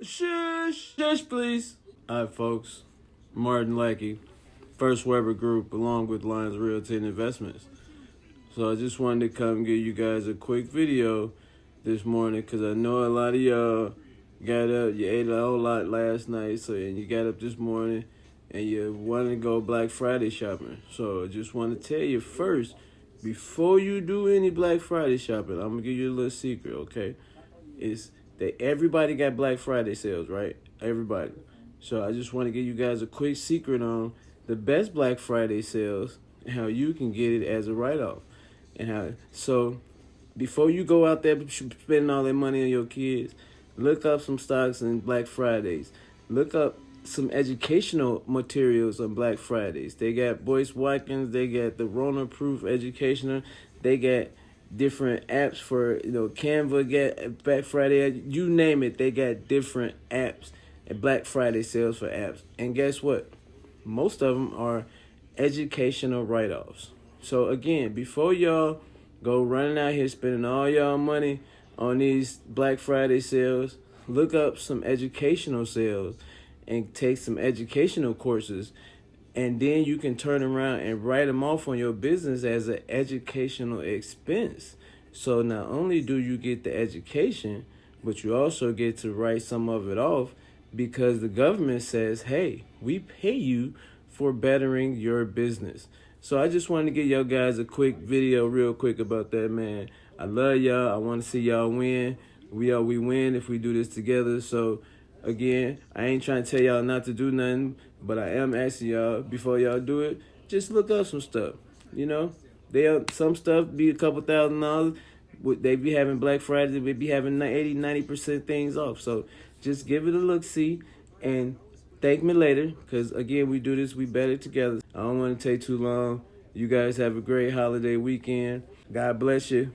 Shush, please. All right, folks. Martin Lackey, First Weber Group, along with Lions Realty and Investments. So I just wanted to come give you guys a quick video this morning because I know a lot of y'all got up, you ate a whole lot last night, and you got up this morning and you want to go Black Friday shopping. So I just want to tell you first, before you do any Black Friday shopping, I'm going to give you a little secret, okay? It's that everybody got Black Friday sales, right? Everybody. So I just want to give you guys a quick secret on the best Black Friday sales and how you can get it as a write-off. So before you go out there spending all that money on your kids, look up some stocks in Black Fridays. Look up some educational materials on Black Fridays. They got Boyce Watkins, they got the Rona Proof Educational, they got different apps for, Canva, get Black Friday, you name it, they got different apps and Black Friday sales for apps. And guess what? Most of them are educational write-offs. So again, before y'all go running out here spending all y'all money on these Black Friday sales, look up some educational sales and take some educational courses, and then you can turn around and write them off on your business as an educational expense. So not only do you get the education, but you also get to write some of it off because the government says, hey, we pay you for bettering your business. So I just wanted to give y'all guys a quick video real quick about that, man. I love y'all. I want to see y'all win. We win if we do this together. So again, I ain't trying to tell y'all not to do nothing, but I am asking y'all, before y'all do it, just look up some stuff. Some stuff be a couple $1,000. They be having Black Friday, they be having 80-90% things off. So just give it a look-see and thank me later, because again, we do this, we better together. I don't want to take too long. You guys have a great holiday weekend. God bless you.